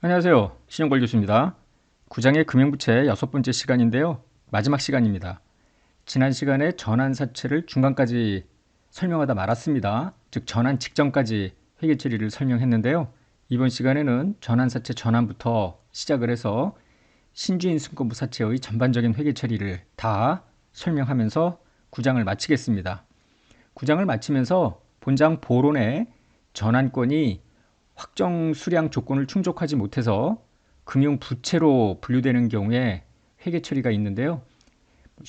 안녕하세요. 신영걸 교수입니다. 구장의 금융부채 6번째 시간인데요. 마지막 시간입니다. 지난 시간에 전환사채를 중간까지 설명하다 말았습니다. 즉 전환 직전까지 회계 처리를 설명했는데요. 이번 시간에는 전환사채 전환부터 시작을 해서 신주인 승권부 사채의 전반적인 회계 처리를 다 설명하면서 구장을 마치겠습니다. 구장을 마치면서 본장 보론에 전환권이 확정 수량 조건을 충족하지 못해서 금융부채로 분류되는 경우에 회계 처리가 있는데요.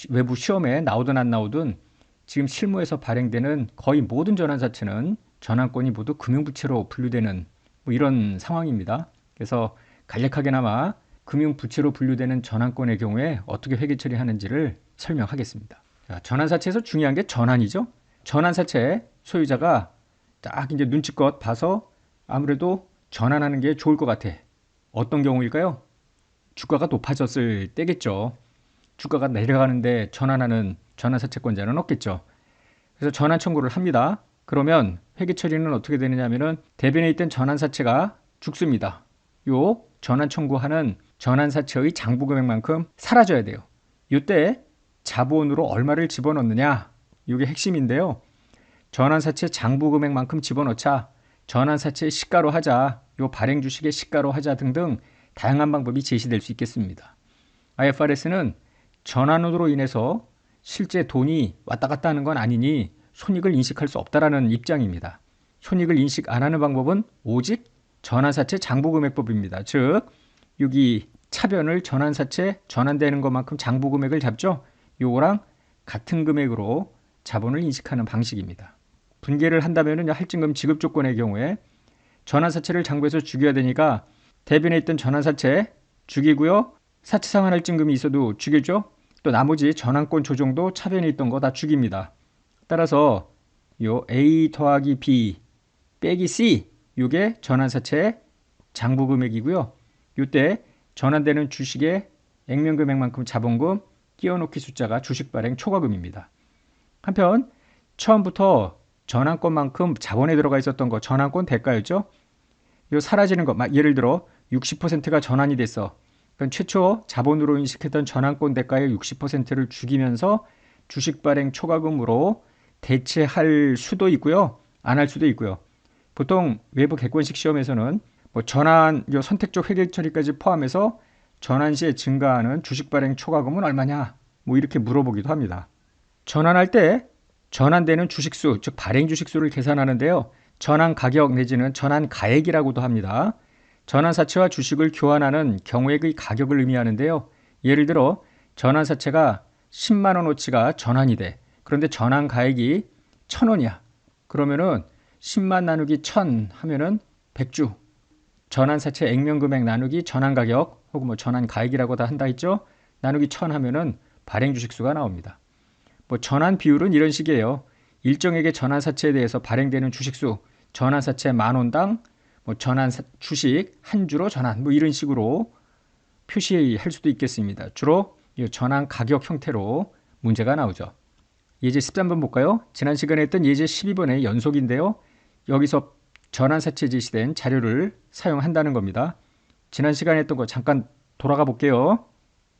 외부 시험에 나오든 안 나오든 지금 실무에서 발행되는 거의 모든 전환사채는 전환권이 모두 금융부채로 분류되는 이런 상황입니다. 그래서 간략하게나마 금융부채로 분류되는 전환권의 경우에 어떻게 회계 처리하는지를 설명하겠습니다. 자, 전환사채에서 중요한 게 전환이죠. 전환사채 소유자가 딱 이제 눈치껏 봐서 아무래도 전환하는 게 좋을 것 같아. 어떤 경우일까요? 주가가 높아졌을 때겠죠. 주가가 내려가는데 전환하는 전환사채권자는 없겠죠. 그래서 전환 청구를 합니다. 그러면 회계 처리는 어떻게 되느냐면은 대변에 있던 전환사채가 죽습니다. 요 전환 청구하는 전환사채의 장부 금액만큼 사라져야 돼요. 이때 자본으로 얼마를 집어넣느냐? 이게 핵심인데요. 전환사채 장부 금액만큼 집어넣자. 전환사채 시가로 하자, 요 발행 주식의 시가로 하자 등등 다양한 방법이 제시될 수 있겠습니다. IFRS는 전환으로 인해서 실제 돈이 왔다 갔다 하는 건 아니니 손익을 인식할 수 없다라는 입장입니다. 손익을 인식 안 하는 방법은 오직 전환사채 장부금액법입니다. 즉, 여기 차변을 전환사채 전환되는 것만큼 장부금액을 잡죠. 요거랑 같은 금액으로 자본을 인식하는 방식입니다. 분개를 한다면 할증금 지급 조건의 경우에 전환사채를 장부에서 죽여야 되니까 대변에 있던 전환사채 죽이고요. 사채 상환 할증금이 있어도 죽이죠. 또 나머지 전환권 조정도 차변에 있던 거 다 죽입니다. 따라서 요 A 더하기 B 빼기 C 요게 전환사채 장부 금액이고요. 요때 전환되는 주식의 액면금액만큼 자본금 끼워넣기 숫자가 주식 발행 초과금입니다. 한편 처음부터 전환권만큼 자본에 들어가 있었던 거 전환권 대가였죠. 요 사라지는 것, 예를 들어 60%가 전환이 됐어. 그럼 최초 자본으로 인식했던 전환권 대가의 60%를 죽이면서 주식 발행 초과금으로 대체할 수도 있고요. 안 할 수도 있고요. 보통 외부 객관식 시험에서는 전환 선택적 회계 처리까지 포함해서 전환 시에 증가하는 주식 발행 초과금은 얼마냐? 이렇게 물어보기도 합니다. 전환할 때 전환되는 주식수, 즉 발행 주식수를 계산하는데요. 전환 가격 내지는 전환 가액이라고도 합니다. 전환사채와 주식을 교환하는 경우의 가격을 의미하는데요. 예를 들어 전환사채가 10만 원어치가 전환이 돼. 그런데 전환 가액이 1,000원이야. 그러면은 10만 나누기 1,000 하면은 100주. 전환사채 액면금액 나누기 전환가격 혹은 전환 가액이라고 다 한다 했죠. 나누기 1,000 하면은 발행 주식수가 나옵니다. 전환 비율은 이런 식이에요. 일정액의 전환사채에 대해서 발행되는 주식수, 전환사채 10,000원당 전환 주식 한 주로 전환 이런 식으로 표시할 수도 있겠습니다. 주로 이 전환 가격 형태로 문제가 나오죠. 예제 13번 볼까요? 지난 시간에 했던 예제 12번의 연속인데요. 여기서 전환사채 제시된 자료를 사용한다는 겁니다. 지난 시간에 했던 거 잠깐 돌아가 볼게요.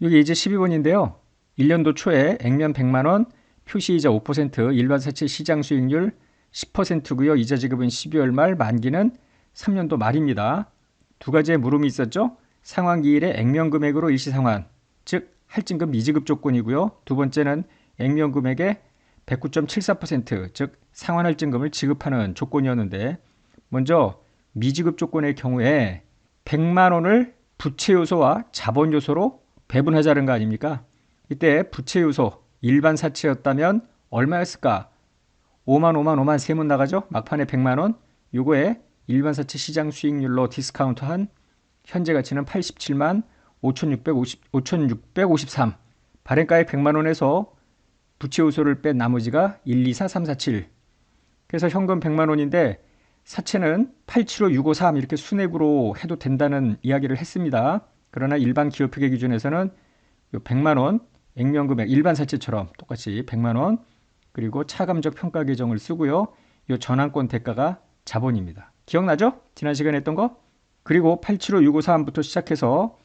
여기 예제 12번인데요. 1년도 초에 액면 100만 원, 표시이자 5%, 일반사채 시장 수익률 10%고요. 이자 지급은 12월 말, 만기는 3년도 말입니다. 두 가지의 물음이 있었죠. 상환기일의 액면금액으로 일시상환, 즉 할증금 미지급 조건이고요. 두 번째는 액면금액의 109.74%, 즉 상환할증금을 지급하는 조건이었는데 먼저 미지급 조건의 경우에 100만 원을 부채 요소와 자본 요소로 배분하자는 거 아닙니까? 이때 부채 요소 일반 사채였다면 얼마였을까? 5만 5만 5만 세문 나가죠? 막판에 100만 원. 요거에 일반 사채 시장 수익률로 디스카운트한 현재 가치는 87만 5,653. 발행가액 100만 원에서 부채 요소를 뺀 나머지가 1, 2, 4, 3, 4, 7. 그래서 현금 100만 원인데 사채는 875, 653 이렇게 순액으로 해도 된다는 이야기를 했습니다. 그러나 일반 기업회계 기준에서는 100만 원 액면금액 일반 사채처럼 똑같이 100만 원 그리고 차감적 평가 계정을 쓰고요. 이 전환권 대가가 자본입니다. 기억나죠? 지난 시간에 했던 거? 그리고 875653부터 시작해서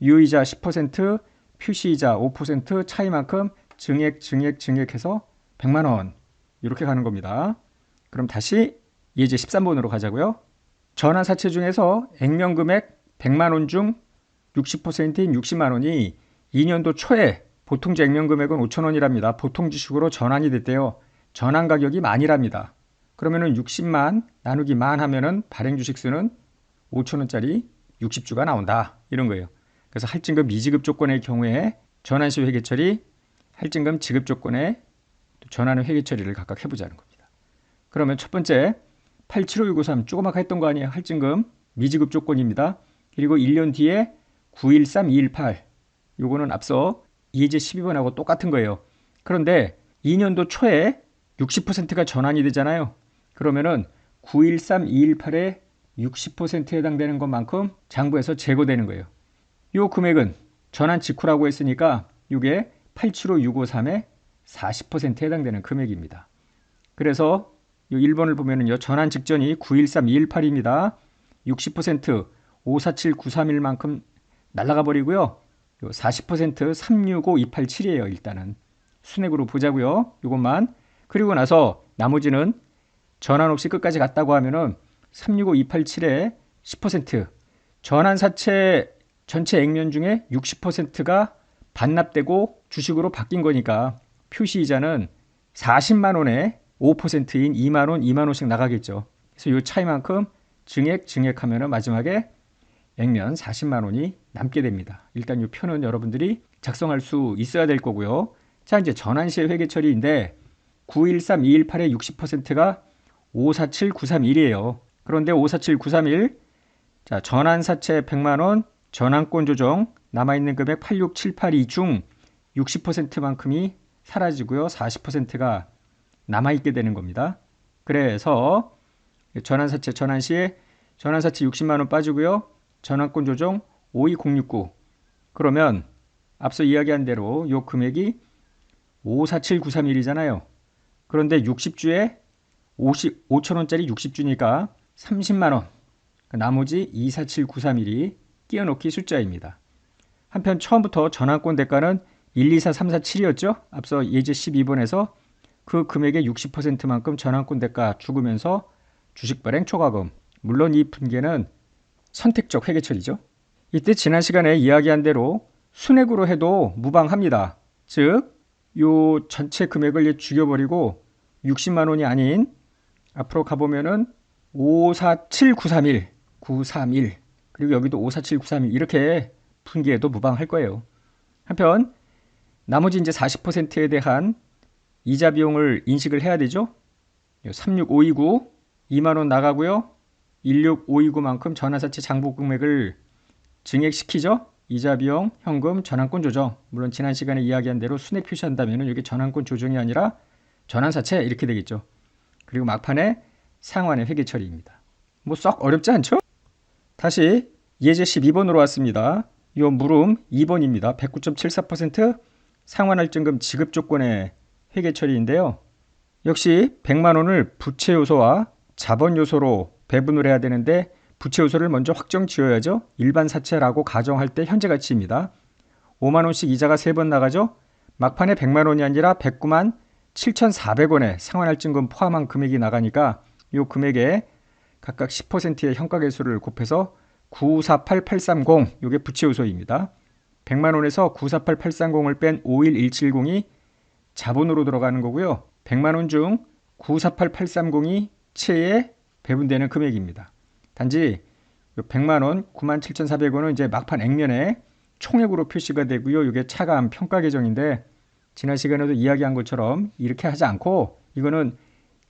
유의자 10%, 표시이자 5% 차이만큼 증액해서 100만 원 이렇게 가는 겁니다. 그럼 다시 예제 13번으로 가자고요. 전환사채 중에서 액면금액 100만 원 중 60%인 60만 원이 2년도 초에 보통지 액면금액은 5천 원이랍니다. 보통지식으로 전환이 됐대요. 전환 가격이 만이랍니다. 그러면은 60만 나누기 만 하면은 발행주식수는 5천 원짜리 60주가 나온다. 이런 거예요. 그래서 할증금 미지급 조건의 경우에 전환시 회계처리, 할증금 지급 조건의 전환 후 회계처리를 각각 해보자는 겁니다. 그러면 첫 번째 875653 조그맣게 했던 거 아니에요. 할증금 미지급 조건입니다. 그리고 1년 뒤에 913218 요거는 앞서 예제 12번하고 똑같은 거예요. 그런데 2년도 초에 60%가 전환이 되잖아요. 그러면은 913218에 60%에 해당되는 것만큼 장부에서 제거되는 거예요. 요 금액은 전환 직후라고 했으니까 이게 875653에 40%에 해당되는 금액입니다. 그래서 이 1번을 보면은요. 전환 직전이 913218입니다. 60% 547931만큼 날아가 버리고요. 40% 365287이에요. 일단은 순액으로 보자고요. 이것만. 그리고 나서 나머지는 전환 없이 끝까지 갔다고 하면은 365287에 10% 전환사채 전체 액면 중에 60%가 반납되고 주식으로 바뀐 거니까 표시이자는 40만 원에 5%인 2만 원, 2만 원씩 나가겠죠. 그래서 이 차이만큼 증액하면은 마지막에 액면 40만 원이 남게 됩니다. 일단 이 표는 여러분들이 작성할 수 있어야 될 거고요. 자, 이제 전환시의 회계 처리인데 913218의 60%가 547931이에요. 그런데 547931 자, 전환사채 100만 원, 전환권 조정 남아있는 금액 86782 중 60%만큼이 사라지고요. 40%가 남아있게 되는 겁니다. 그래서 전환사채 전환시에 전환사채 60만 원 빠지고요. 전환권 조정 52069 그러면 앞서 이야기한 대로 요 금액이 547931이잖아요. 그런데 60주에 5천원짜리 60주니까 30만원 나머지 247931이 띄어넣기 숫자입니다. 한편 처음부터 전환권 대가는 124347이었죠. 앞서 예제 12번에서 그 금액의 60%만큼 전환권 대가 죽으면서 주식 발행 초과금 물론 이 분계는 선택적 회계처리죠. 이때 지난 시간에 이야기한 대로 순액으로 해도 무방합니다. 즉, 요 전체 금액을 죽여버리고 60만 원이 아닌 앞으로 가보면은 547931, 931 그리고 여기도 547931 이렇게 분기해도 무방할 거예요. 한편 나머지 이제 40%에 대한 이자 비용을 인식을 해야 되죠. 36529 2만 원 나가고요. 16529만큼 전환사채 장부 금액을 증액시키죠. 이자 비용, 현금, 전환권 조정. 물론 지난 시간에 이야기한 대로 순액 표시한다면 이게 전환권 조정이 아니라 전환사채 이렇게 되겠죠. 그리고 막판에 상환의 회계 처리입니다. 뭐 썩 어렵지 않죠? 다시 예제 12번으로 왔습니다. 이 물음 2번입니다. 109.74% 상환할증금 지급 조건의 회계 처리인데요. 역시 100만 원을 부채 요소와 자본 요소로 배분을 해야 되는데 부채 요소를 먼저 확정 지어야죠. 일반 사채라고 가정할 때 현재 가치입니다. 5만 원씩 이자가 3번 나가죠. 막판에 100만 원이 아니라 109만 7,400원에 상환할증금 포함한 금액이 나가니까 이 금액에 각각 10%의 현가계수를 곱해서 948830 이게 부채 요소입니다. 100만 원에서 948830을 뺀 51170이 자본으로 들어가는 거고요. 100만 원 중 948830이 채에 배분되는 금액입니다. 단지 100만 원, 97,400원은 이제 막판 액면에 총액으로 표시가 되고요. 이게 차감 평가 계정인데 지난 시간에도 이야기한 것처럼 이렇게 하지 않고 이거는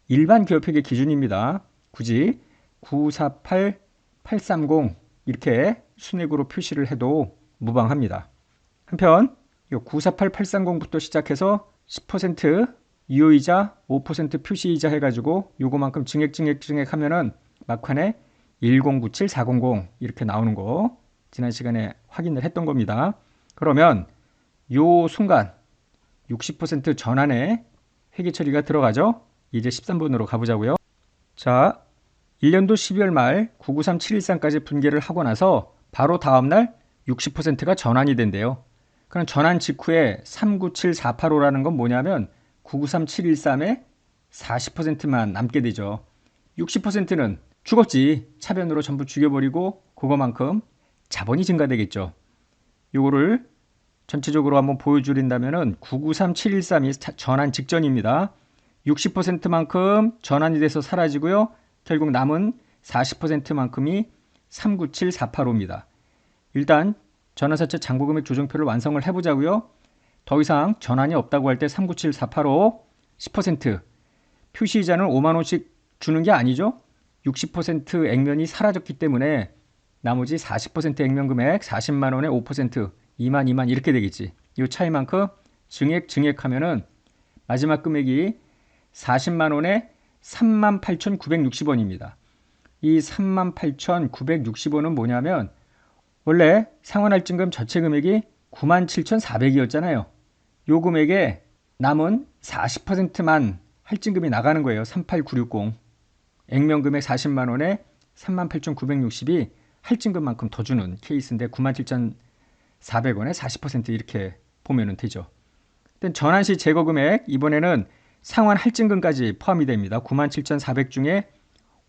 일반 기업회계 기준입니다. 굳이 948830 이렇게 순액으로 표시를 해도 무방합니다. 한편 948830부터 시작해서 10% 유효이자 5% 표시이자 해가지고 요거만큼 증액하면은 막판에 1097400 이렇게 나오는 거 지난 시간에 확인을 했던 겁니다. 그러면 요 순간 60% 전환에 회계 처리가 들어가죠. 이제 13번으로 가보자고요. 자, 1년도 12월 말 993713까지 분계를 하고 나서 바로 다음날 60%가 전환이 된대요. 그럼 전환 직후에 397485라는 건 뭐냐면 993713의 40%만 남게 되죠. 60%는 죽었지. 차변으로 전부 죽여버리고 그거만큼 자본이 증가되겠죠. 요거를 전체적으로 한번 보여드린다면은 993713이 전환 직전입니다. 60%만큼 전환이 돼서 사라지고요. 결국 남은 40%만큼이 397485입니다. 일단 전환사채 잔고금액 조정표를 완성을 해보자고요. 더 이상 전환이 없다고 할 때 397485 10% 표시이자는 5만원씩 주는 게 아니죠. 60% 액면이 사라졌기 때문에 나머지 40% 액면금액 40만원에 5% 2만 2만 이렇게 되겠지. 이 차이만큼 증액하면은 마지막 금액이 40만원에 38,960원입니다. 이 38,960원은 뭐냐면 원래 상환할증금 전체 금액이 97,400이었잖아요. 요 금액에 남은 40%만 할증금이 나가는 거예요. 38960. 액면금액 40만원에 38,960이 할증금만큼 더 주는 케이스인데 97,400원에 40% 이렇게 보면 되죠. 전환시 제거금액 이번에는 상환 할증금까지 포함이 됩니다. 97,400 중에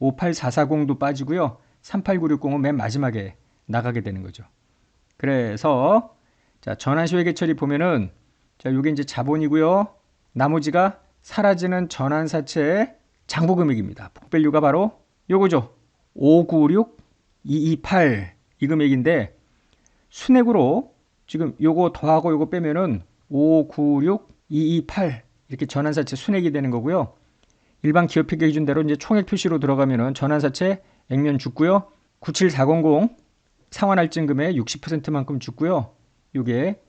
58440도 빠지고요. 38960은 맨 마지막에 나가게 되는 거죠. 그래서 자, 전환시 회계처리 보면은 자, 요게 이제 자본이고요. 나머지가 사라지는 전환사채의 장부금액입니다. 복밸류가 바로 요거죠. 596228 이 금액인데 순액으로 지금 요거 더하고 요거 빼면은 596228 이렇게 전환사채 순액이 되는 거고요. 일반 기업회계 기준대로 이제 총액 표시로 들어가면은 전환사채 액면 죽고요. 97400 상환할증금의 60%만큼 죽고요. 요게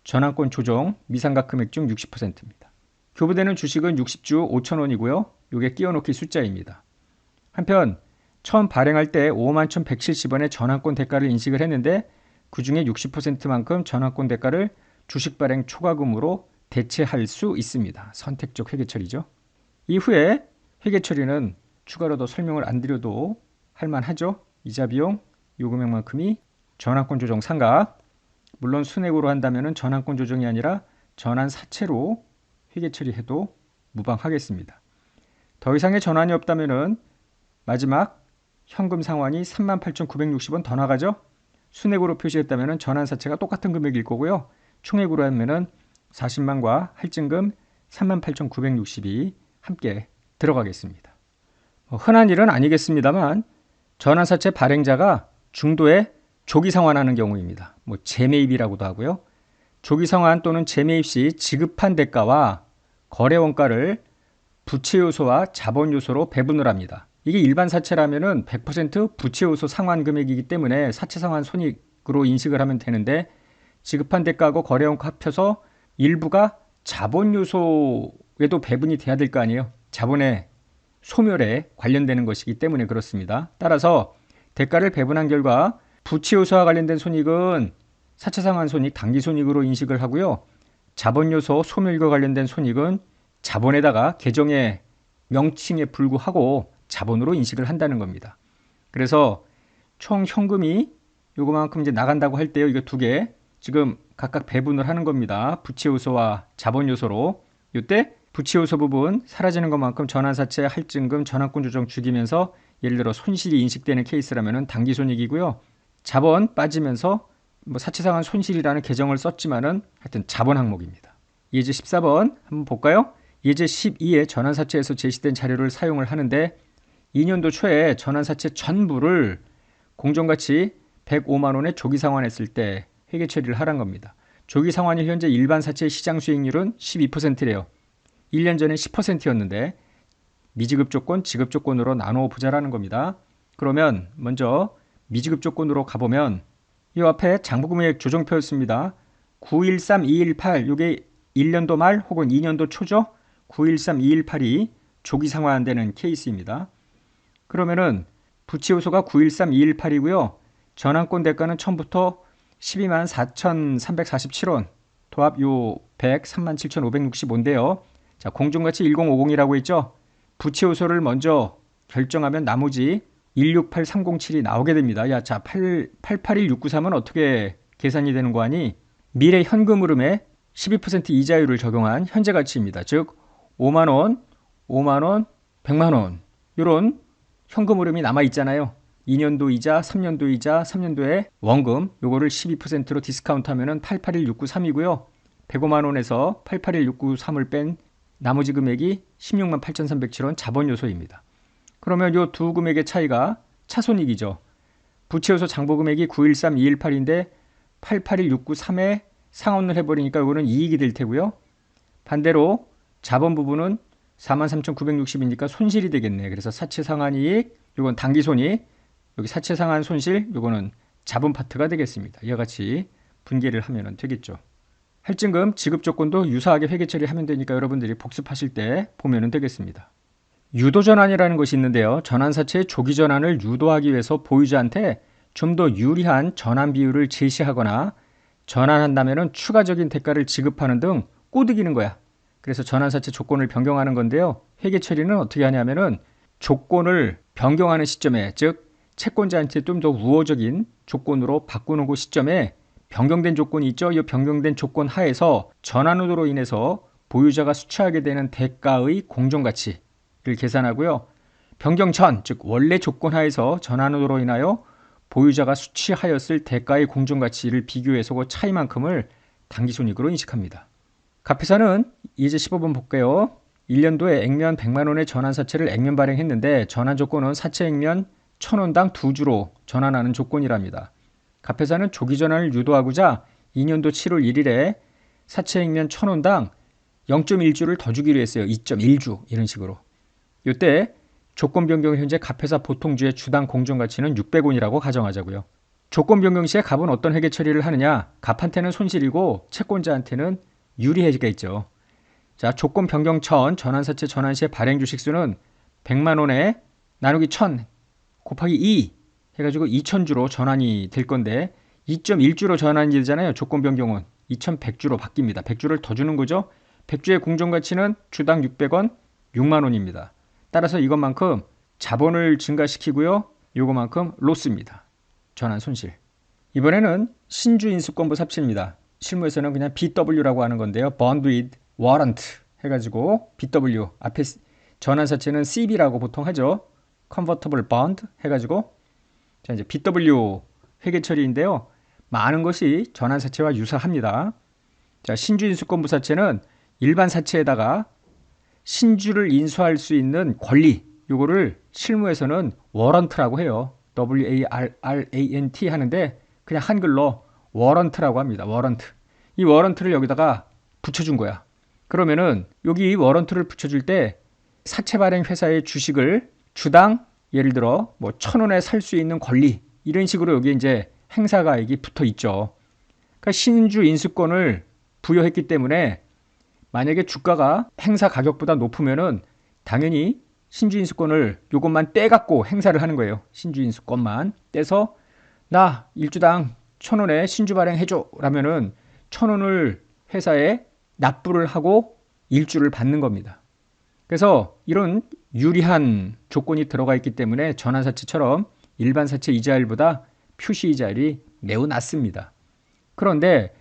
전환권 조정 미상각 금액 중 60%입니다. 교부되는 주식은 60주 5,000원이고요. 요게 끼워넣기 숫자입니다. 한편 처음 발행할 때 51,170원의 전환권 대가를 인식을 했는데 그 중에 60%만큼 전환권 대가를 주식 발행 초과금으로 대체할 수 있습니다. 선택적 회계처리죠. 이후에 회계처리는 추가로 더 설명을 안 드려도 할만하죠. 이자 비용 요 금액만큼이 전환권 조정 상각. 물론 순액으로 한다면 전환권 조정이 아니라 전환 사채로 회계처리해도 무방하겠습니다. 더 이상의 전환이 없다면 마지막 현금 상환이 38,960원 더 나가죠. 순액으로 표시했다면 전환 사채가 똑같은 금액일 거고요. 총액으로 하면 40만과 할증금 38,960이 함께 들어가겠습니다. 흔한 일은 아니겠습니다만 전환사채 발행자가 중도에 조기 상환하는 경우입니다. 재매입이라고도 하고요. 조기 상환 또는 재매입 시 지급한 대가와 거래 원가를 부채 요소와 자본 요소로 배분을 합니다. 이게 일반 사채라면은 100% 부채 요소 상환 금액이기 때문에 사채 상환 손익으로 인식을 하면 되는데 지급한 대가하고 거래 원가 합쳐서 일부가 자본 요소에도 배분이 돼야 될 거 아니에요. 자본의 소멸에 관련되는 것이기 때문에 그렇습니다. 따라서 대가를 배분한 결과 부채 요소와 관련된 손익은 사채 상환 손익, 당기 손익으로 인식을 하고요. 자본 요소 소멸과 관련된 손익은 자본에다가 계정의 명칭에 불구하고 자본으로 인식을 한다는 겁니다. 그래서 총 현금이 요거만큼 이제 나간다고 할 때요. 이거 두 개 지금 각각 배분을 하는 겁니다. 부채 요소와 자본 요소로. 이때 부채 요소 부분 사라지는 것만큼 전환사채 할증금 전환권 조정 죽이면서 예를 들어 손실이 인식되는 케이스라면 당기 손익이고요. 자본 빠지면서 사채 상환 손실이라는 계정을 썼지만은 하여튼 자본 항목입니다. 예제 14번 한번 볼까요? 예제 12에 전환사채에서 제시된 자료를 사용을 하는데 2년도 초에 전환사채 전부를 공정가치 105만 원에 조기 상환했을 때 회계 처리를 하란 겁니다. 조기 상환일 현재 일반 사채 시장 수익률은 12%래요. 1년 전에 10%였는데 미지급 조건, 지급 조건으로 나누어 보자라는 겁니다. 그러면 먼저 미지급 조건으로 가보면 이 앞에 장부금액 조정표였습니다. 913218 이게 1년도 말 혹은 2년도 초죠. 913218이 조기 상환되는 케이스입니다. 그러면은 부채 요소가 913218이고요. 전환권 대가는 처음부터 12만 4,347원, 도합 요 137,565인데요. 자, 공정가치 1050이라고 했죠. 부채 요소를 먼저 결정하면 나머지 168307이 나오게 됩니다. 야, 자, 881693은 어떻게 계산이 되는 거 아니? 미래 현금 흐름에 12% 이자율을 적용한 현재 가치입니다. 즉 5만 원, 5만 원, 100만 원 이런 현금 흐름이 남아 있잖아요. 2년도 이자, 3년도 이자, 3년도에 원금 요거를 12%로 디스카운트하면은 881693이고요. 105만 원에서 881693을 뺀 나머지 금액이 16만 8307원 자본 요소입니다. 그러면 요 두 금액의 차이가 차손익이죠. 부채 요소 장부 금액이 913218인데 881693에 상환을 해버리니까 이거는 이익이 될 테고요. 반대로 자본 부분은 43,960이니까 손실이 되겠네. 그래서 사채 상환이익, 이건 단기 손익, 여기 사채 상환 손실, 이거는 자본 파트가 되겠습니다. 이와 같이 분개를 하면 되겠죠. 할증금 지급 조건도 유사하게 회계 처리하면 되니까 여러분들이 복습하실 때 보면 되겠습니다. 유도 전환이라는 것이 있는데요. 전환사채의 조기 전환을 유도하기 위해서 보유자한테 좀 더 유리한 전환 비율을 제시하거나 전환한다면 추가적인 대가를 지급하는 등 꼬드기는 거야. 그래서 전환사채 조건을 변경하는 건데요. 회계 처리는 어떻게 하냐면은 조건을 변경하는 시점에, 즉 채권자한테 좀 더 우호적인 조건으로 바꾸는 그 시점에 변경된 조건이 있죠. 이 변경된 조건 하에서 전환으로 인해서 보유자가 수취하게 되는 대가의 공정가치를 계산하고요. 변경 전, 즉 원래 조건 하에서 전환으로 인하여 보유자가 수취하였을 대가의 공정가치를 비교해서 그 차이만큼을 당기손익으로 인식합니다. 갑회사는 이제 15번 볼게요. 1년도에 액면 100만 원의 전환사채를 액면 발행했는데 전환 조건은 사채 액면 1,000원당 2주로 전환하는 조건이랍니다. 갑회사는 조기 전환을 유도하고자 2년도 7월 1일에 사채 액면 1,000원당 0.1주를 더 주기로 했어요. 2.1주 이런 식으로. 이때 조건 변경 현재 갑회사 보통주의 주당 공정가치는 600원이라고 가정하자고요. 조건 변경 시에 갑은 어떤 회계 처리를 하느냐? 갑한테는 손실이고 채권자한테는 유리해지가 있죠. 자, 조건 변경 전 전환사채 전환 시의 발행 주식수는 100만 원에 나누기 1000 곱하기 2 해가지고 2000주로 전환이 될 건데 2.1주로 전환이 되잖아요. 조건 변경은 2100주로 바뀝니다. 100주를 더 주는 거죠. 100주의 공정가치는 주당 600원, 6만 원입니다. 따라서 이것만큼 자본을 증가시키고요. 이거만큼 로스입니다. 전환 손실. 이번에는 신주 인수권부 삽시입니다. 실무에서는 그냥 BW라고 하는 건데요. Bond with Warrant 해가지고 BW 앞에 전환사채는 CB라고 보통 하죠. Convertible Bond 해가지고 자 이제 BW 회계 처리인데요. 많은 것이 전환사채와 유사합니다. 자 신주 인수권부 사채는 일반 사채에다가 신주를 인수할 수 있는 권리 요거를 실무에서는 워런트라고 해요. WARRANT 하는데 그냥 한글로 워런트라고 합니다. 워런트. 이 워런트를 여기다가 붙여준 거야. 그러면은 여기 워런트를 붙여줄 때 사채 발행 회사의 주식을 주당 예를 들어 뭐 1,000원에 살 수 있는 권리 이런 식으로 여기 이제 행사가액이 붙어 있죠. 그러니까 신주 인수권을 부여했기 때문에 만약에 주가가 행사 가격보다 높으면은 당연히 신주 인수권을 요것만 떼갖고 행사를 하는 거예요. 신주 인수권만 떼서 나 일주당 1,000원에 신주 발행해줘 라면은 1,000원을 회사에 납부를 하고 일주를 받는 겁니다. 그래서 이런 유리한 조건이 들어가 있기 때문에 전환사채처럼 일반 사채 이자율보다 표시 이자율이 매우 낮습니다. 그런데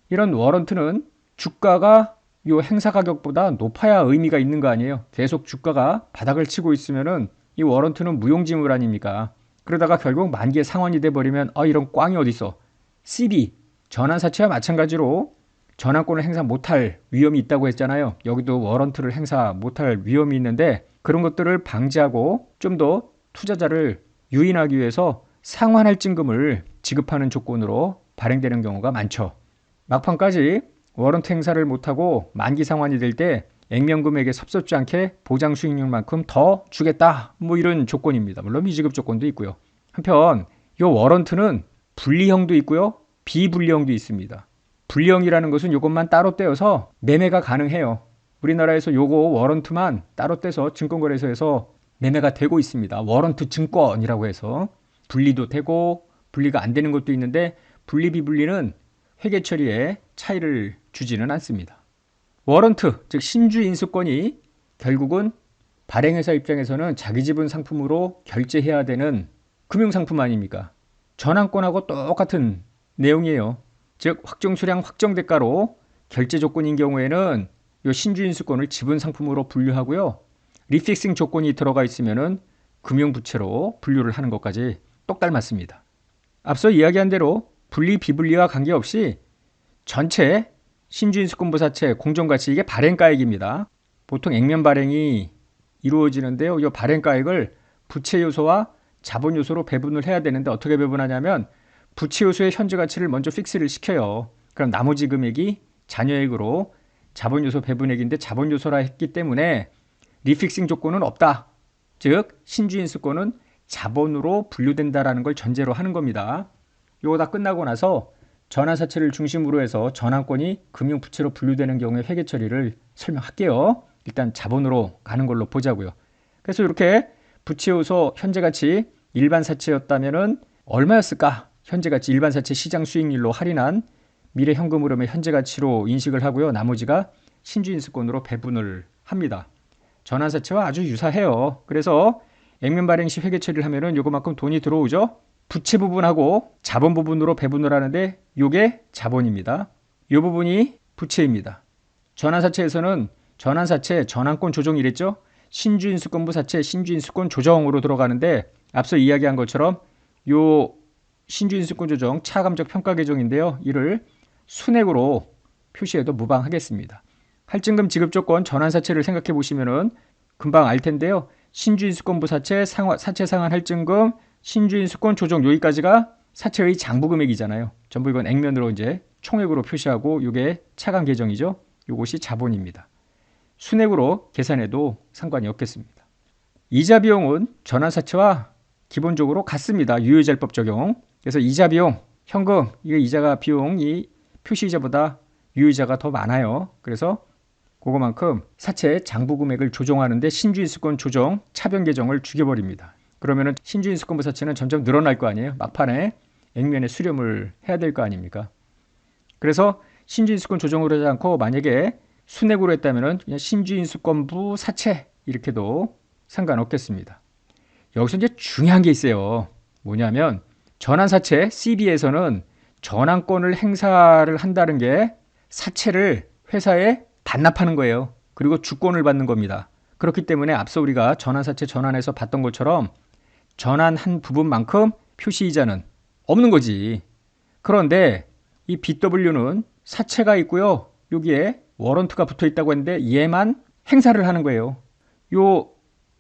이런 워런트는 주가가 요 행사 가격보다 높아야 의미가 있는 거 아니에요. 계속 주가가 바닥을 치고 있으면은 이 워런트는 무용지물 아닙니까? 그러다가 결국 만기에 상환이 돼버리면 이런 꽝이 어딨어. CB 전환사채와 마찬가지로 전환권을 행사 못할 위험이 있다고 했잖아요. 여기도 워런트를 행사 못할 위험이 있는데 그런 것들을 방지하고 좀 더 투자자를 유인하기 위해서 상환할증금을 지급하는 조건으로 발행되는 경우가 많죠. 막판까지 워런트 행사를 못하고 만기 상환이 될 때 액면금액에 섭섭지 않게 보장 수익률만큼 더 주겠다 뭐 이런 조건입니다. 물론 미지급 조건도 있고요. 한편 이 워런트는 분리형도 있고요. 비분리형도 있습니다. 분리형이라는 것은 이것만 따로 떼어서 매매가 가능해요. 우리나라에서 요거 워런트만 따로 떼서 증권거래소에서 매매가 되고 있습니다. 워런트 증권이라고 해서 분리도 되고 분리가 안 되는 것도 있는데 분리 비분리는 회계 처리에 차이를 주지는 않습니다. 워런트, 즉 신주 인수권이 결국은 발행회사 입장에서는 자기 지분 상품으로 결제해야 되는 금융상품 아닙니까? 전환권하고 똑같은 내용이에요. 즉 확정 수량 확정 대가로 결제 조건인 경우에는 이 신주인수권을 지분 상품으로 분류하고요. 리픽싱 조건이 들어가 있으면은 금융부채로 분류를 하는 것까지 똑 닮았습니다. 앞서 이야기한 대로 분리 비분리와 관계없이 전체 신주인수권부사채 공정가치 이게 발행가액입니다. 보통 액면 발행이 이루어지는데요. 이 발행가액을 부채 요소와 자본 요소로 배분을 해야 되는데 어떻게 배분하냐면 부채 요소의 현재 가치를 먼저 픽스를 시켜요. 그럼 나머지 금액이 잔여액으로 자본 요소 배분액인데 자본 요소라 했기 때문에 리픽싱 조건은 없다. 즉 신주인수권은 자본으로 분류된다라는 걸 전제로 하는 겁니다. 이거 다 끝나고 나서 전환사채를 중심으로 해서 전환권이 금융부채로 분류되는 경우에 회계 처리를 설명할게요. 일단 자본으로 가는 걸로 보자고요. 그래서 이렇게 부채 요소 현재 가치 일반 사채였다면은 얼마였을까? 현재 가치 일반 사채 시장 수익률로 할인한 미래 현금 흐름의 현재 가치로 인식을 하고요. 나머지가 신주인수권으로 배분을 합니다. 전환사채와 아주 유사해요. 그래서 액면 발행 시 회계 처리를 하면은 요거만큼 돈이 들어오죠. 부채 부분하고 자본 부분으로 배분을 하는데 요게 자본입니다. 요 부분이 부채입니다. 전환사채에서는 전환사채 전환권 조정이랬죠. 신주인수권부 사채 신주인수권 조정으로 들어가는데 앞서 이야기한 것처럼 요 신주인수권 조정 차감적 평가 계정인데요. 이를 순액으로 표시해도 무방하겠습니다. 할증금 지급 조건 전환사채를 생각해 보시면은 금방 알 텐데요. 신주인수권부 사채 사채 상환 할증금 신주인수권 조정 여기까지가 사채의 장부금액이잖아요. 전부 이건 액면으로 이제 총액으로 표시하고 이게 차감 계정이죠. 이것이 자본입니다. 순액으로 계산해도 상관이 없겠습니다. 이자 비용은 전환사채와 기본적으로 같습니다. 유효자율법 적용. 그래서 이자 비용, 현금, 이거 이자가 비용이 표시이자보다 유효이자가 더 많아요. 그래서 그거만큼 사채 장부금액을 조정하는데 신주인수권 조정 차변 계정을 죽여버립니다. 그러면은 신주인수권부 사채는 점점 늘어날 거 아니에요. 막판에 액면에 수렴을 해야 될 거 아닙니까? 그래서 신주인수권 조정을 하지 않고 만약에 순액으로 했다면은 그냥 신주인수권부 사채 이렇게도 상관없겠습니다. 여기서 이제 중요한 게 있어요. 뭐냐면 전환사채 CB에서는 전환권을 행사를 한다는 게 사채를 회사에 반납하는 거예요. 그리고 주권을 받는 겁니다. 그렇기 때문에 앞서 우리가 전환사채 전환해서 봤던 것처럼 전환한 부분만큼 표시이자는 없는 거지. 그런데 이 BW는 사채가 있고요. 여기에 워런트가 붙어 있다고 했는데 얘만 행사를 하는 거예요. 요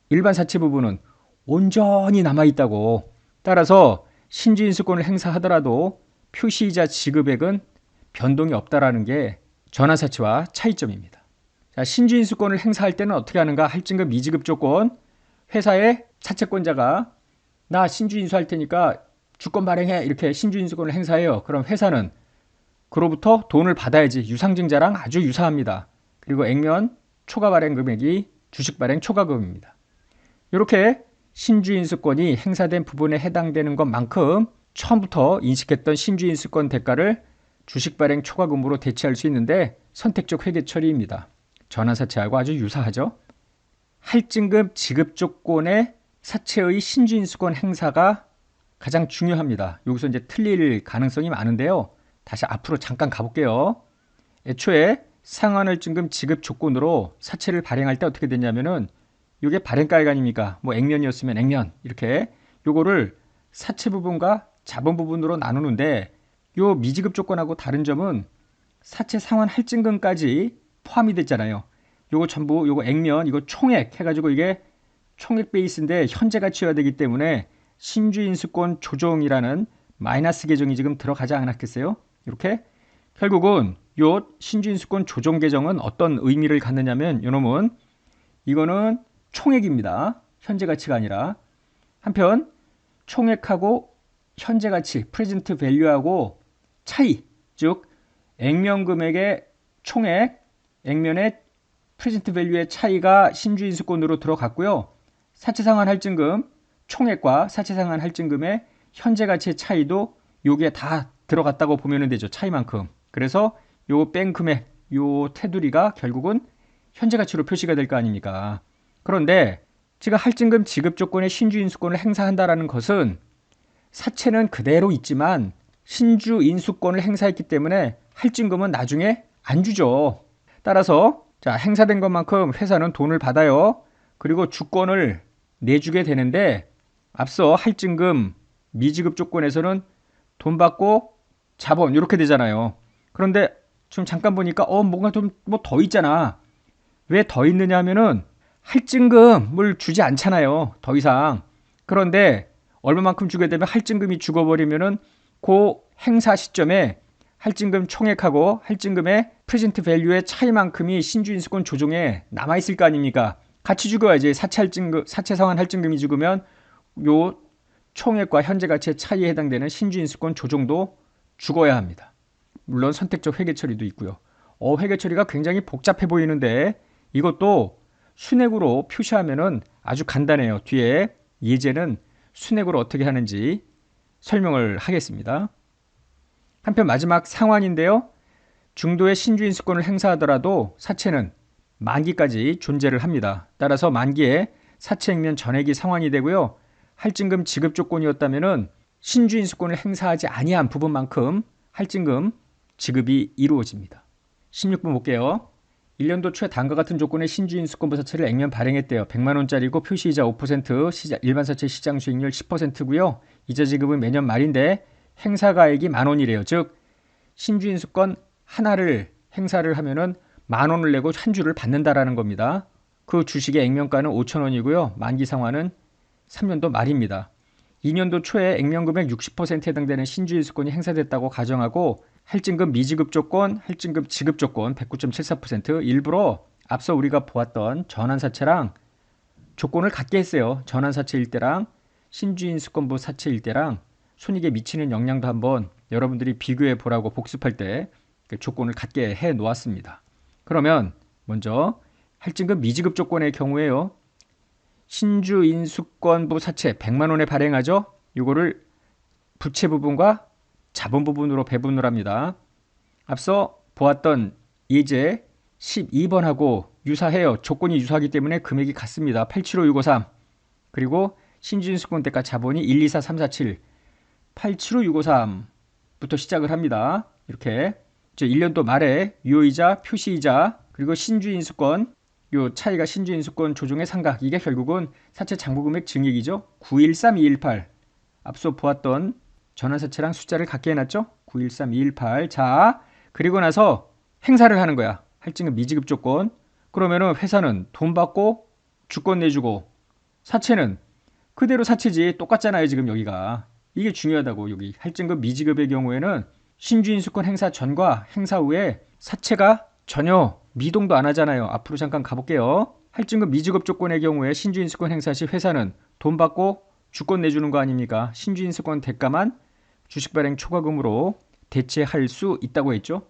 일반 사채 부분은 온전히 남아 있다고. 따라서 신주인수권을 행사하더라도 표시이자 지급액은 변동이 없다라는 게 전환사채와 차이점입니다. 자, 신주인수권을 행사할 때는 어떻게 하는가? 할증금 미지급 조건. 회사의 사채권자가 나 신주인수 할 테니까 주권 발행해. 이렇게 신주인수권을 행사해요. 그럼 회사는 그로부터 돈을 받아야지. 유상증자랑 아주 유사합니다. 그리고 액면 초과 발행 금액이 주식 발행 초과금입니다. 이렇게 신주인수권이 행사된 부분에 해당되는 것만큼 처음부터 인식했던 신주인수권 대가를 주식 발행 초과금으로 대체할 수 있는데 선택적 회계 처리입니다. 전환사채하고 아주 유사하죠. 할증금 지급 조건의 사채의 신주인수권 행사가 가장 중요합니다. 여기서 이제 틀릴 가능성이 많은데요. 다시 앞으로 잠깐 가볼게요. 애초에 상환할증금 지급 조건으로 사채를 발행할 때 어떻게 됐냐면은 이게 발행가액 아닙니까? 뭐 액면이었으면 액면 이렇게 요거를 사채 부분과 자본 부분으로 나누는데 요 미지급 조건하고 다른 점은 사채 상환 할증금까지 포함이 됐잖아요. 요거 전부 요거 액면 이거 총액 해가지고 이게 총액 베이스인데 현재 가치여야 되기 때문에 신주인수권 조정이라는 마이너스 계정이 지금 들어가지 않았겠어요? 이렇게 결국은 요 신주인수권 조정 계정은 어떤 의미를 갖느냐면 요놈은 이거는 총액입니다. 현재 가치가 아니라. 한편 총액하고 현재 가치 프레젠트 밸류하고 차이, 즉 액면 금액의 총액, 액면의 프레젠트 밸류의 차이가 신주인수권으로 들어갔고요. 사채상환 할증금 총액과 사채상환 할증금의 현재 가치의 차이도 요게 다 들어갔다고 보면 되죠. 차이만큼. 그래서 요 뺀 금액, 요 테두리가 결국은 현재 가치로 표시가 될 거 아닙니까? 그런데 지금 할증금 지급 조건의 신주 인수권을 행사한다라는 것은 사채는 그대로 있지만 신주 인수권을 행사했기 때문에 할증금은 나중에 안 주죠. 따라서 자, 행사된 것만큼 회사는 돈을 받아요. 그리고 주권을 내주게 되는데 앞서 할증금 미지급 조건에서는 돈 받고 자본 이렇게 되잖아요. 그런데 지금 잠깐 보니까 뭔가 좀 뭐 더 있잖아. 왜 더 있느냐 하면은 할증금을 주지 않잖아요. 더 이상. 그런데 얼마만큼 주게 되면 할증금이 죽어버리면은 그 행사 시점에 할증금 총액하고 할증금의 프레젠트 밸류의 차이만큼이 신주인수권 조정에 남아있을 거 아닙니까? 같이 죽어야지. 사채 상환 할증금이 죽으면 요 총액과 현재 가치의 차이에 해당되는 신주인수권 조정도 죽어야 합니다. 물론 선택적 회계 처리도 있고요. 회계 처리가 굉장히 복잡해 보이는데 이것도 순액으로 표시하면은 아주 간단해요. 뒤에 예제는 순액으로 어떻게 하는지 설명을 하겠습니다. 한편 마지막 상환인데요. 중도의 신주인수권을 행사하더라도 사채는 만기까지 존재를 합니다. 따라서 만기에 사채 액면 전액이 상환이 되고요. 할증금 지급 조건이었다면은 신주인수권을 행사하지 아니한 부분만큼 할증금 지급이 이루어집니다. 16번 볼게요. 1년도 초에 다음과 같은 조건의 신주인수권부 사채를 액면 발행했대요. 100만원짜리고 표시이자 5%, 일반 사채 시장 수익률 10%고요. 이자 지급은 매년 말인데 행사가액이 만원이래요. 즉 신주인수권 하나를 행사를 하면은 만원을 내고 한 주를 받는다라는 겁니다. 그 주식의 액면가는 5천원이고요. 만기 상환은 3년도 말입니다. 2년도 초에 액면금액 60%에 해당되는 신주인수권이 행사됐다고 가정하고 할증금 미지급 조건, 할증금 지급 조건 109.74% 일부러 앞서 우리가 보았던 전환사채랑 조건을 같게 했어요. 전환사채일 때랑 신주인수권부 사채일 때랑 손익에 미치는 영향도 한번 여러분들이 비교해 보라고 복습할 때 조건을 같게 해 놓았습니다. 그러면 먼저 할증금 미지급 조건의 경우에요. 신주인수권부 사채 100만원에 발행하죠. 이거를 부채 부분과 자본 부분으로 배분을 합니다. 앞서 보았던 예제 12번하고 유사해요. 조건이 유사하기 때문에 금액이 같습니다. 875653 그리고 신주인수권 대가 자본이 124347 875653부터 시작을 합니다. 이렇게 1년도 말에 유효이자, 표시이자 그리고 신주인수권 요 차이가 신주인수권 조정의 상각 이게 결국은 사채 장부금액 증액이죠. 913218 앞서 보았던 전환사채랑 숫자를 같게 해놨죠. 913218 자 그리고 나서 행사를 하는 거야. 할증금 미지급 조건 그러면은 회사는 돈 받고 주권 내주고 사채는 그대로 사채지 똑같잖아요. 지금 여기가 이게 중요하다고. 여기 할증금 미지급의 경우에는 신주인수권 행사 전과 행사 후에 사채가 전혀 미동도 안 하잖아요. 앞으로 잠깐 가볼게요. 할증금 미지급 조건의 경우에 신주인수권 행사 시 회사는 돈 받고 주권 내주는 거 아닙니까? 신주인수권 대가만 주식 발행 초과금으로 대체할 수 있다고 했죠.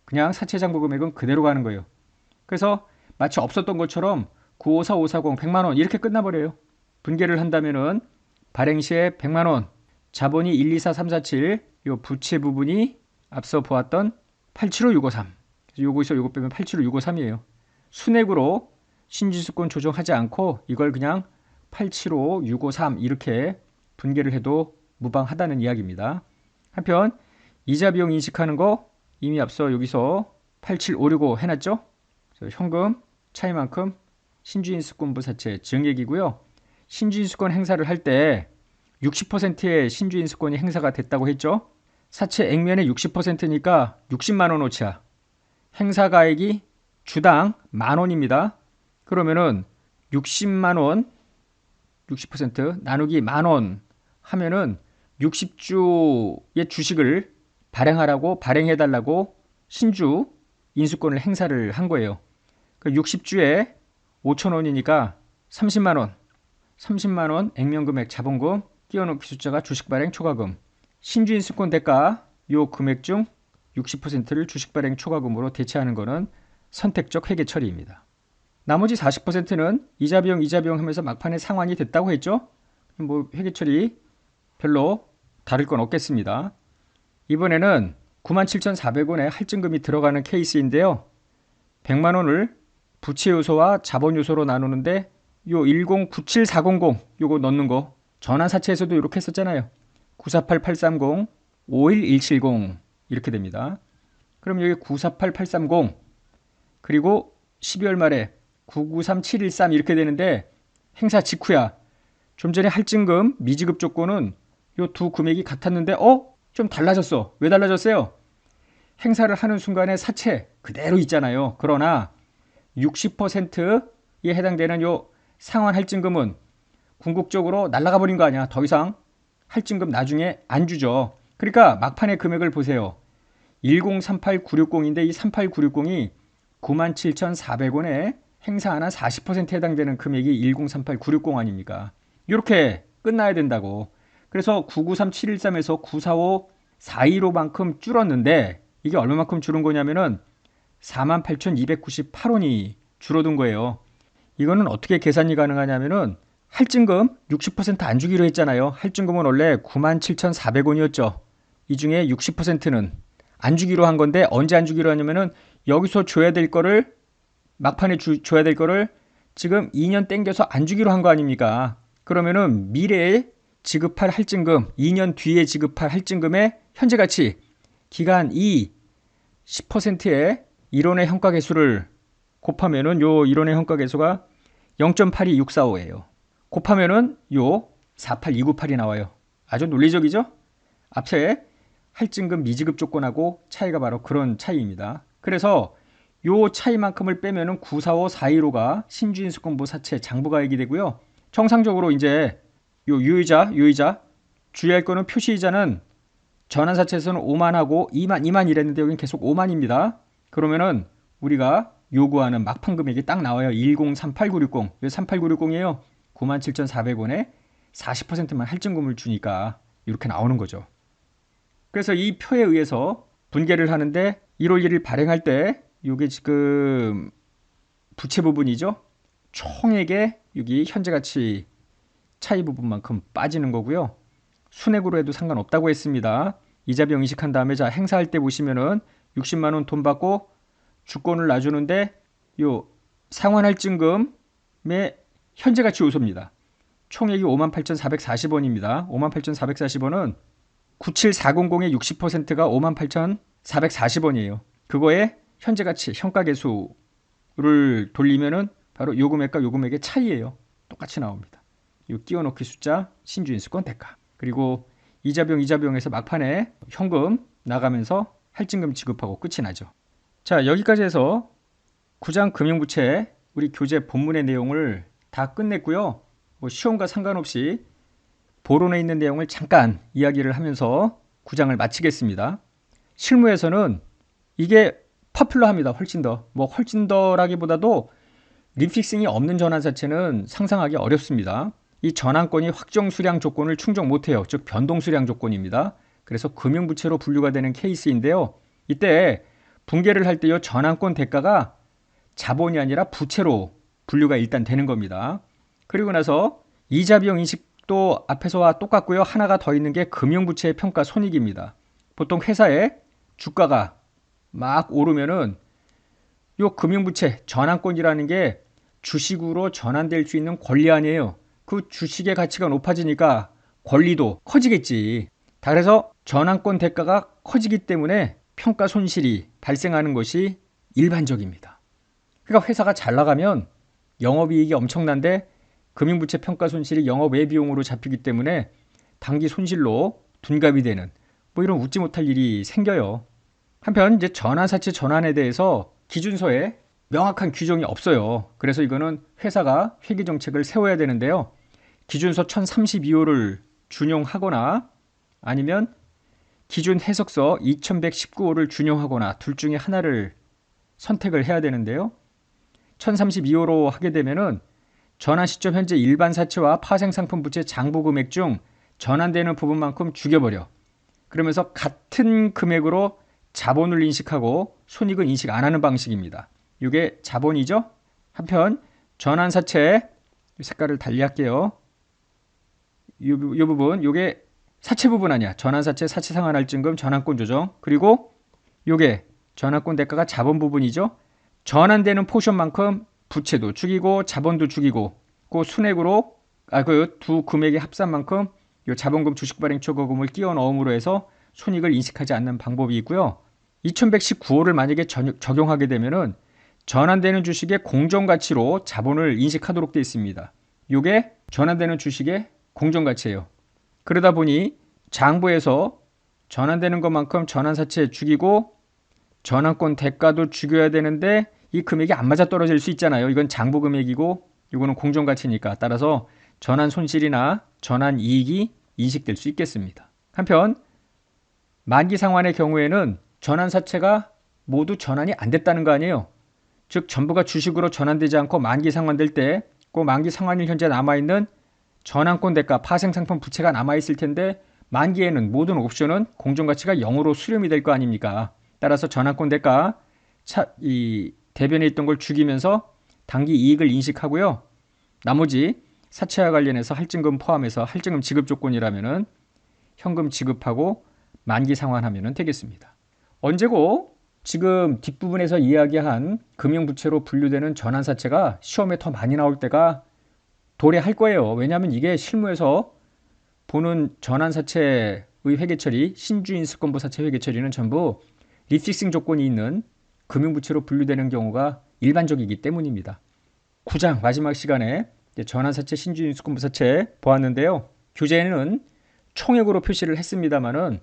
그냥 사채 장부 금액은 그대로 가는 거예요. 그래서 마치 없었던 것처럼 954540 100만원 이렇게 끝나버려요. 분개를 한다면은 발행 시에 100만원 자본이 124347 요 부채 부분이 앞서 보았던 875653 요거에서 요거 빼면 875653이에요. 순액으로 신주인수권 조정하지 않고 이걸 그냥 875653 이렇게 분개를 해도 무방하다는 이야기입니다. 한편 이자 비용 인식하는 거 이미 앞서 여기서 87565 해놨죠. 현금 차이만큼 신주인수권부 사채 증액이고요. 신주인수권 행사를 할 때 60%의 신주인수권이 행사가 됐다고 했죠. 사채 액면의 60%니까 60만원어치야. 행사가액이 주당 만원입니다. 그러면은 60만원 60% 나누기 만원 하면은 60주의 주식을 발행하라고 발행해달라고 신주 인수권을 행사를 한 거예요. 60주에 5천원이니까 30만원 30만원 액면금액 자본금 끼워넣기 숫자가 주식 발행 초과금 신주 인수권 대가 요 금액 중 60%를 주식 발행 초과금으로 대체하는 것은 선택적 회계 처리입니다. 나머지 40%는 이자 비용 하면서 막판에 상환이 됐다고 했죠. 뭐 회계 처리 별로 다를 건 없겠습니다. 이번에는 97,400원의 할증금이 들어가는 케이스인데요. 100만원을 부채 요소와 자본 요소로 나누는데 요 1097400 요거 넣는 거 전환사채에서도 이렇게 했었잖아요. 948830 51170 이렇게 됩니다. 그럼 여기 948830 그리고 12월 말에 993713 이렇게 되는데 행사 직후야. 좀 전에 할증금 미지급 조건은 요 두 금액이 같았는데 좀 달라졌어. 왜 달라졌어요? 행사를 하는 순간에 사채 그대로 있잖아요. 그러나 60%에 해당되는 요 상환 할증금은 궁극적으로 날아가 버린 거 아니야. 더 이상 할증금 나중에 안 주죠. 그러니까 막판의 금액을 보세요. 1038960인데 이 38960이 97,400원에 행사 안 한 40%에 해당되는 금액이 1038960 아닙니까? 이렇게 끝나야 된다고. 그래서 993713에서 945415만큼 줄었는데 이게 얼마만큼 줄은 거냐면은 48,298원이 줄어든 거예요. 이거는 어떻게 계산이 가능하냐면은 할증금 60%안 주기로 했잖아요. 할증금은 원래 97,400원이었죠. 이 중에 60%는 안 주기로 한 건데 언제 안 주기로 하냐면은 여기서 줘야 될 거를 막판에 줘야 될 거를 지금 2년 땡겨서 안 주기로 한 거 아닙니까? 그러면은 미래에 지급할 할증금, 2년 뒤에 지급할 할증금의 현재 가치, 기간 2, 10%의 일원의 현가계수를 곱하면은 요 일원의 현가계수가 0.82645예요. 곱하면은 요 48298이 나와요. 아주 논리적이죠? 앞에 할증금 미지급 조건하고 차이가 바로 그런 차이입니다. 그래서 요 차이만큼을 빼면은 945415가 신주인수권부 사채 장부가액이 되고요. 정상적으로 이제 요 유의자 주의할 거는 표시이자는 전환사채에서는 5만하고 2만 이랬는데 여기는 계속 5만입니다. 그러면은 우리가 요구하는 막판 금액이 딱 나와요. 1038,960. 왜 38,960이에요? 97,400원에 40%만 할증금을 주니까 이렇게 나오는 거죠. 그래서 이 표에 의해서 분계를 하는데 1월 1일 발행할 때 이게 지금 부채 부분이죠. 총액의 여기 현재 가치 차이 부분만큼 빠지는 거고요. 순액으로 해도 상관없다고 했습니다. 이자 비용 인식한 다음에 자 행사할 때 보시면은 60만 원 돈 받고 주권을 놔주는데 요 상환할증금의 현재 가치 요소입니다. 총액이 58,440원입니다. 58,440원은 97400의 60%가 58,440원이에요. 그거에 현재 가치 현가계수를 돌리면은 바로 요 금액과 요 금액의 차이예요. 똑같이 나옵니다. 요 끼워넣기 숫자 신주인수권 대가 그리고 이자비용에서 막판에 현금 나가면서 할증금 지급하고 끝이 나죠. 자 여기까지 해서 구장 금융부채 우리 교재 본문의 내용을 다 끝냈고요. 뭐 시험과 상관없이 보론에 있는 내용을 잠깐 이야기를 하면서 구장을 마치겠습니다. 실무에서는 이게 퍼플러합니다. 훨씬 더. 뭐 훨씬 더라기보다도 림픽싱이 없는 전환사채는 상상하기 어렵습니다. 이 전환권이 확정 수량 조건을 충족 못해요. 즉 변동 수량 조건입니다. 그래서 금융부채로 분류가 되는 케이스인데요. 이때 분계를 할 때요 전환권 대가가 자본이 아니라 부채로 분류가 일단 되는 겁니다. 그리고 나서 이자 비용 인식도 앞에서와 똑같고요. 하나가 더 있는 게 금융부채의 평가 손익입니다. 보통 회사의 주가가 막 오르면은 요 금융부채 전환권이라는 게 주식으로 전환될 수 있는 권리 아니에요. 그 주식의 가치가 높아지니까 권리도 커지겠지. 다 그래서 전환권 대가가 커지기 때문에 평가 손실이 발생하는 것이 일반적입니다. 그러니까 회사가 잘 나가면 영업이익이 엄청난데 금융부채 평가 손실이 영업외비용으로 잡히기 때문에 단기 손실로 둔갑이 되는 뭐 이런 웃지 못할 일이 생겨요. 한편 이제 전환사채 전환에 대해서 기준서에 명확한 규정이 없어요. 그래서 이거는 회사가 회계정책을 세워야 되는데요. 기준서 1032호를 준용하거나 아니면 기준 해석서 2119호를 준용하거나 둘 중에 하나를 선택을 해야 되는데요. 1032호로 하게 되면은 전환 시점 현재 일반 사채와 파생상품 부채 장부 금액 중 전환되는 부분만큼 죽여버려. 그러면서 같은 금액으로 자본을 인식하고 손익은 인식 안 하는 방식입니다. 이게 자본이죠. 한편 전환사채 색깔을 달리할게요. 이 부분 이게 사채 부분 아니야. 전환사채 사채상환할증금 전환권 조정 그리고 이게 전환권 대가가 자본 부분이죠. 전환되는 포션만큼 부채도 죽이고 자본도 죽이고 그 순액으로 그 두 금액의 합산 만큼 요 자본금 주식 발행 초과금을 끼워 넣음으로 해서 손익을 인식하지 않는 방법이 있고요. 2119호를 만약에 적용하게 되면은 전환되는 주식의 공정가치로 자본을 인식하도록 되어 있습니다. 요게 전환되는 주식의 공정가치예요. 그러다 보니 장부에서 전환되는 것만큼 전환사채 죽이고 전환권 대가도 죽여야 되는데 이 금액이 안 맞아 떨어질 수 있잖아요. 이건 장부 금액이고 이거는 공정가치니까 따라서 전환 손실이나 전환 이익이 인식될 수 있겠습니다. 한편 만기 상환의 경우에는 전환사채가 모두 전환이 안 됐다는 거 아니에요. 즉 전부가 주식으로 전환되지 않고 만기 상환될 때 그 만기 상환일 현재 남아있는 전환권 대가 파생상품 부채가 남아있을 텐데 만기에는 모든 옵션은 공정가치가 0으로 수렴이 될 거 아닙니까? 따라서 전환권 대가 이 대변에 있던 걸 죽이면서 당기 이익을 인식하고요. 나머지 사채와 관련해서 할증금 포함해서 할증금 지급 조건이라면은 현금 지급하고 만기 상환하면 되겠습니다. 언제고 지금 뒷부분에서 이야기한 금융부채로 분류되는 전환사채가 시험에 더 많이 나올 때가 도래할 거예요. 왜냐하면 이게 실무에서 보는 전환사채의 회계처리, 신주인수권부사채 회계처리는 전부 리픽싱 조건이 있는 금융부채로 분류되는 경우가 일반적이기 때문입니다. 9장 마지막 시간에 전환사채, 신주인수권부사채 보았는데요. 교재에는 총액으로 표시를 했습니다만은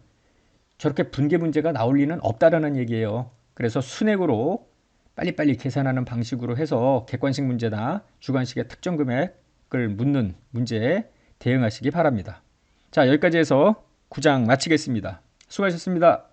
저렇게 분계 문제가 나올 리는 없다라는 얘기예요. 그래서 순액으로 빨리빨리 계산하는 방식으로 해서 객관식 문제나 주관식의 특정 금액을 묻는 문제에 대응하시기 바랍니다. 자, 여기까지 해서 9장 마치겠습니다. 수고하셨습니다.